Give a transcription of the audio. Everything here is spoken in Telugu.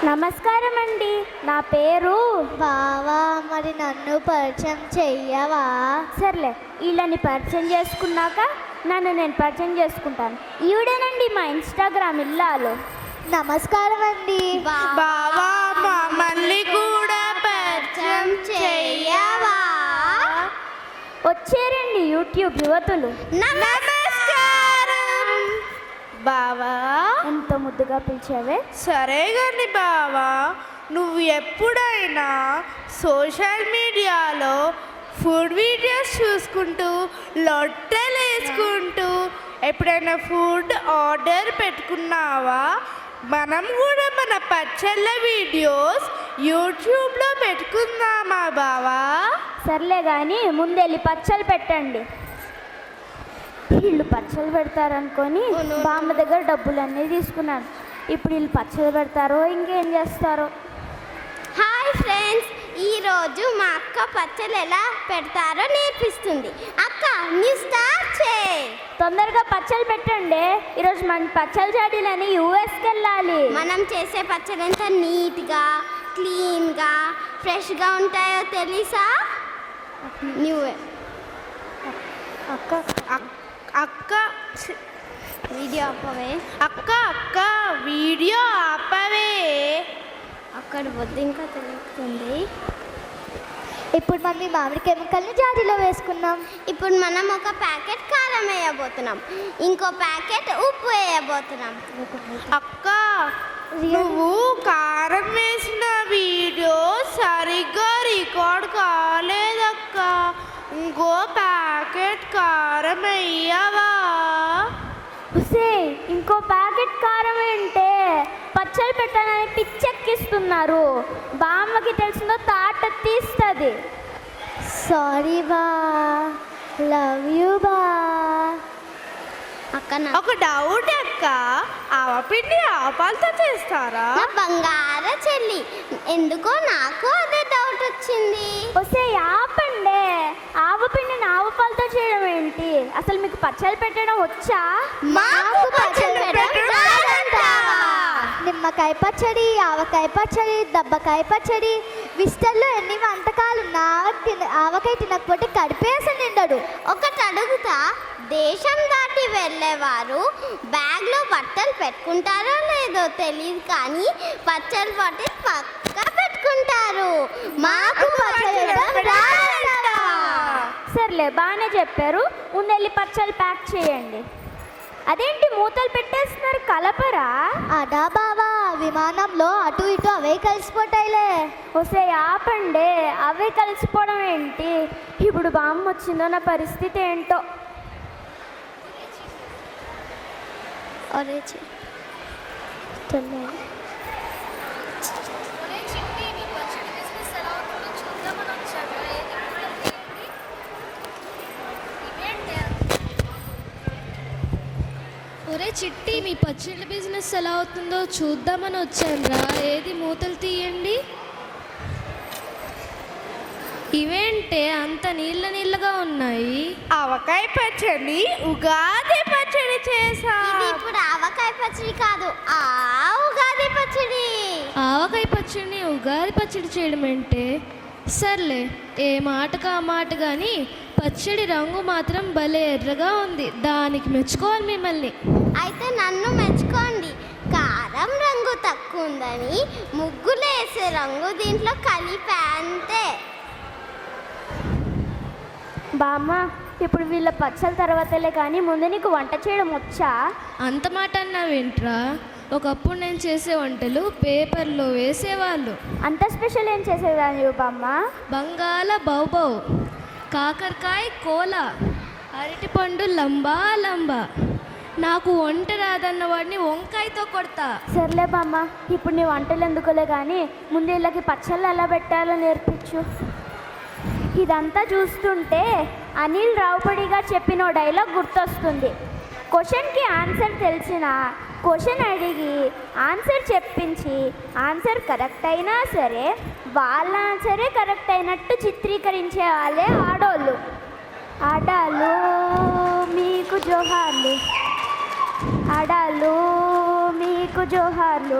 నమస్కారం అండి, నా పేరు బావా. మరి నన్ను పరిచయం చెయ్యవా? సర్లే, వీళ్ళని పరిచయం చేసుకున్నాక నన్ను నేను పరిచయం చేసుకుంటాను. ఈవిడేనండి మా ఇన్స్టాగ్రామ్ ఇల్లాలు. నమస్కారం అండి బావా. మమ్మల్ని కూడా పరిచయం చెయ్యవా? వచ్చేరండి యూట్యూబ్ యువతులు. నమస్కారం బావా. ఎంత ముద్దుగా పిలిచావే. సరే కానీ బావా, నువ్వు ఎప్పుడైనా సోషల్ మీడియాలో ఫుడ్ వీడియోస్ చూసుకుంటూ లొట్టెలు వేసుకుంటూ ఎప్పుడైనా ఫుడ్ ఆర్డర్ పెట్టుకున్నావా? మనం కూడా మన పచ్చళ్ళ వీడియోస్ యూట్యూబ్లో పెట్టుకుందామా బావా? సర్లే కానీ ముందెళ్ళి పచ్చళ్ళు పెట్టండి. వీళ్ళు పచ్చళ్ళు పెడతారనుకొని బామ్మ దగ్గర డబ్బులన్నీ తీసుకున్నాను. ఇప్పుడు వీళ్ళు పచ్చళ్ళు పెడతారో ఇంకేం చేస్తారో. హాయ్ ఫ్రెండ్స్, ఈరోజు మా అక్క పచ్చళ్ళు ఎలా పెడతారో నేర్పిస్తుంది. అక్క నీ స్టార్ట్ చేయి. తొందరగా పచ్చళ్ళు పెట్టండి. ఈరోజు మన పచ్చళ్ళ చాటీలని యూఎస్కి వెళ్ళాలి. మనం చేసే పచ్చడి ఎంత నీట్గా, క్లీన్గా, ఫ్రెష్గా ఉంటాయో తెలుసా? న్యూ అక్క అక్క వీడియో ఆపవే. అక్క అక్క వీడియో ఆపవే. అక్కడ వద్దు, ఇంకా తెలుస్తుంది. ఇప్పుడు మనం ఈ మామిడి కెమికల్ని జాడీలో వేసుకున్నాం. ఇప్పుడు మనం ఒక ప్యాకెట్ కారం వేయబోతున్నాం, ఇంకో ప్యాకెట్ ఉప్పు వేయబోతున్నాం. అక్క, నువ్వు కారం వేసిన వీడియో సరిగ్గా రికార్డ్ కాలేదక్క. ఇంకో ప్యాకెట్ కారం వేయవా? ఇంకో ప్యాకెట్ కారం ఏంటే? పచ్చళ్ళు పెట్టాలని పిచ్చెక్కిస్తున్నారు. బామ్మకి తెలిసిందో తాట తీస్తుంది. సారీ బా, లవ్ యూ బా. అక్క ఒక డౌట్ అక్క, ఆవపిండి ఆపాలతో చేస్తారా? నా బంగార చెల్లి, ఎందుకో నాకు అదే డౌట్ వచ్చింది. ఆపండే, ఆవపిండిని ఆవపాలతో చేయడం ఏంటి? అసలు మీకు పచ్చళ్ళు పెట్టడం వచ్చా? మాకు పచ్చళ్ళు పెట్టడం రాదంటావా? నిమ్మకాయ పచ్చడి, ఆవకాయ పచ్చడి, దబ్బకాయ పచ్చడి, విస్తల్లో ఎన్ని వంటకాలు. ఆవకాయ తినకపోతే కడిపేసి నిండడు. ఒకటి అడుగుతా, దేశం దాటి వెళ్ళేవారు బ్యాగ్లో బట్టలు పెట్టుకుంటారో లేదో తెలియదు, కానీ పచ్చళ్ళు పట్టి పక్కా పెట్టుకుంటారు. మాకు పచ్చళ్ళు రాదంటావా? సర్లే, బాగానే చెప్పారు. ముందెళ్ళి పచ్చళ్ళు ప్యాక్ చేయండి. అదేంటి మూతలు పెట్టేస్తున్నారు, కలపరా? అదా బావా, విమానంలో అటు ఇటు అవే కలిసిపోతాయిలే. ఆపండే, అవే కలిసిపోవడం ఏంటి? ఇప్పుడు బామ్మ వచ్చిందో నా పరిస్థితి ఏంటో. ఒరే చిట్టి, మీ పచ్చళ్ళ బిజినెస్ ఎలా అవుతుందో చూద్దామని వచ్చానురా. ఏది మూతలు తీయండి. ఇవేంటే అంత నీళ్ళ నీళ్ళగా ఉన్నాయి? ఆవకాయ పచ్చడి, ఉగాది పచ్చడి చేసా. ఇది ఇప్పుడు ఆవకాయ పచ్చడి కాదు, ఉగాది పచ్చడి. ఆవకాయ పచ్చడిని ఉగాది పచ్చడి చేయడం ఏంటే? సర్లే, ఏ మాటకు ఆ మాట కానీ పచ్చడి రంగు మాత్రం భలే ఎర్రగా ఉంది. దానికి మెచ్చుకోవాలి మిమ్మల్ని. అయితే నన్ను మెచ్చుకోండి. కారం రంగు తక్కువ ఉందని ముగ్గులేసే రంగు దీంట్లో కలిపా అంతే. బామ్మ, ఇప్పుడు వీళ్ళ పచ్చల తర్వాతలే కానీ ముందు నీకు వంట చేయడం వచ్చా? అంత మాట అన్నావేంట్రా? ఒకప్పుడు నేను చేసే వంటలు పేపర్లో వేసేవాళ్ళు. అంత స్పెషల్ ఏం చేసేదాన్ని బామ్మ? బంగాళ బౌబౌ, కాకరకాయ కోల, అరటిపండు లంబా లంబా. నాకు వంట రాదన్న వాడిని వంకాయతో కొడతా. సర్లే బామ్మ, ఇప్పుడు నీ వంటలు ఎందుకులే కానీ ముందు వీళ్ళకి పచ్చళ్ళు ఎలా పెట్టాలో నేర్పించు. ఇదంతా చూస్తుంటే అనిల్ రావుపడిగా చెప్పిన డైలాగ్ గుర్తొస్తుంది. క్వశ్చన్కి ఆన్సర్ తెలిసిన క్వశ్చన్ అడిగి ఆన్సర్ చెప్పించి ఆన్సర్ కరెక్ట్ అయినా సరే వాళ్ళ ఆన్సరే కరెక్ట్ అయినట్టు చిత్రీకరించే వాళ్ళే ఆడోళ్ళు. ఆడాలు మీకు జోహార్లు, ఆడాలు మీకు జోహార్లు.